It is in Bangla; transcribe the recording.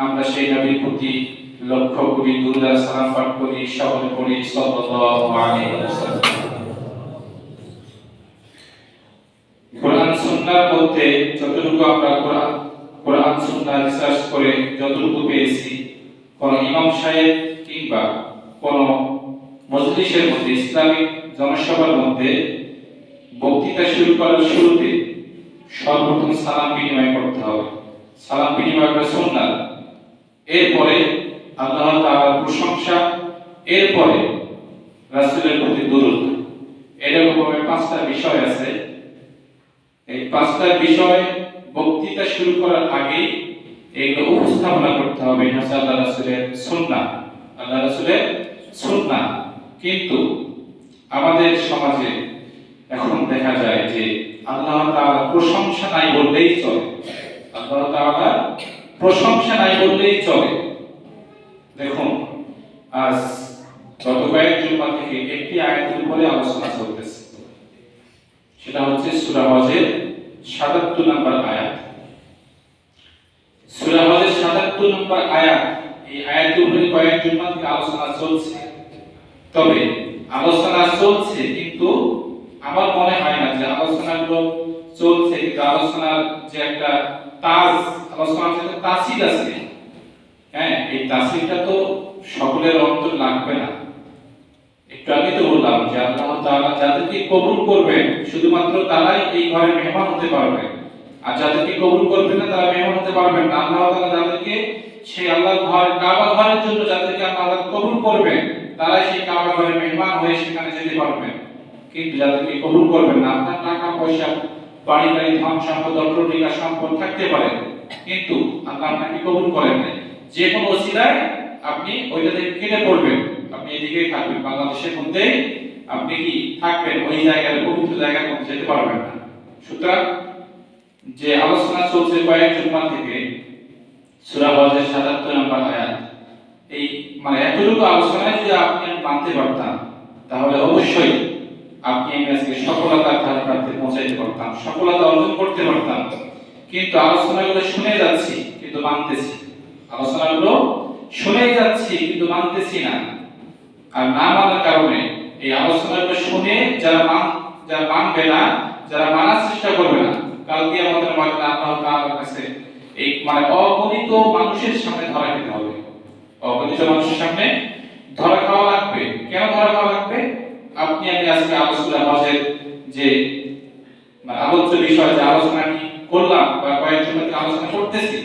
আমরা সেই নবীর প্রতি লক্ষ্য করি, দুরূদ আর সালাম পাঠ করি, সকলে পড়ি সাল্লাল্লাহু আলাইহি ওয়াসাল্লাম। কোরআন সুন্নাহর মধ্যে যতটুকু আমরা কোরআন সুন্নাহ রিসার্চ করে যতটুকু পেয়েছি, কোন ইমাম সাহেব কিংবা কোন মজলিসের মধ্যে, ইসলামিক জনসভার মধ্যে বক্তৃতা শুরু করার শুরুতে সর্বপ্রথম সালাম বিনিময় করতে হবে। সালাম বিনিময় করা সুন্নাহ। এরপরে আল্লাহ তাআলার প্রশংসা, এরপরে রাসূলের প্রতি দরুদ। এরকম ভাবে পাঁচটা বিষয় আছে। এই পাঁচটা বিষয় বক্তৃতা শুরু করার আগে এগুলো উপস্থাপনা করতে হবে। আল্লাহ রাসূলের সুন্নাহ, আল্লাহ রাসূলের সুন্নাহ। কিন্তু আমাদের সমাজে এখন দেখা যায় যে আল্লাহ তাআলার প্রশংসা নাই বললেই চলে। আল্লাহ তাআলার প্রশংসা নাই বললেই চলে। দেখুন, আজ গত কয়েক জুমা থেকে একটি আয়াতের উপরে আলোচনা চলতেছে। সেটা হচ্ছে সূরা হজের ৭৭ নম্বর আয়াত। সূরা হজের ৭৭ নম্বর আয়াত, এই আয়াতের উপরে কয়েক জুমা থেকে আলোচনা চলছে। তবে আলোচনা চলছে, কিন্তু আমার মনে হয় না যে আলোচনাগুলো চলছে, কিন্তু আলোচনার যে একটা তাজ, আলোচনার যে একটা তাসির আছে, হ্যাঁ, এই তাসিরটা তো সকলের অন্তর লাগবে না। একটু আগে তো বললাম যে আল্লাহ তাআলা যাদেরকে কবুল করবেন শুধুমাত্র তারাই এই ঘরের মেহমান হতে পারবে, আর যাদেরকে কবুল করবেন না তারা মেহমান হতে পারবেন না। আল্লাহ তাআলা যাদেরকে সেই আল্লাহর ঘর, কাবা ঘরের জন্য যাদেরকে আল্লাহ কবুল করবেন, তারাই সেই কাবা ঘরের মেহমান হয়ে সেখানে যেতে পারবেন। কিন্তু যাদেরকে কবুল করবেন না, আপনার টাকা পয়সা, বাড়ি গাড়ি, ধন সম্পদ, অট্টালিকা সম্পদ থাকতে পারে, কিন্তু আল্লাহ আপনাকে কবুল করেন না, যে কোনো ওসিলায় আপনি ওইটা থেকে কেটে পড়বেন, আপনি এদিকেই থাকবেন, বাংলাদেশের মধ্যে আপনি কি থাকবেন, ওই জায়গায়, পবিত্র জায়গার মধ্যে যেতে পারবেন না। সুতরাং যে আলোচনা চলছে কয়েক জুমা থেকে সূরা হজের ৭৭ নম্বর আয়াত, এই মানে এতটুকু আলোচনায় যদি আপনি মানতে পারতাম, তাহলে অবশ্যই আপনি আজকে সফলতার ধারে প্রান্তে পৌঁছাইতে পারতাম, সফলতা অর্জন করতে পারতাম। কিন্তু আলোচনাগুলো শুনে যাচ্ছি কিন্তু মানতেছি, আলোচনাগুলো শুনে যাচ্ছি কিন্তু মানতেছি না। আর না মানার কারণে এই আলোচনাগুলো শুনে যারা মানবে না, যারা মানার চেষ্টা করবে না, কালকে আমাদের ময়দানে আল্লাহ তাআলার কাছে এই মানে অগণিত মানুষের সামনে ধরা খেতে হবে। অগণিত মানুষের সামনে ধরা খাওয়া লাগবে। কেন ধরা খাওয়া লাগবে? আপনি আমি আজকে আলোচনা হজের যে আলোচ্য বিষয়, যে আলোচনাটি করলাম বা কয়েকজন আলোচনা করতেছি,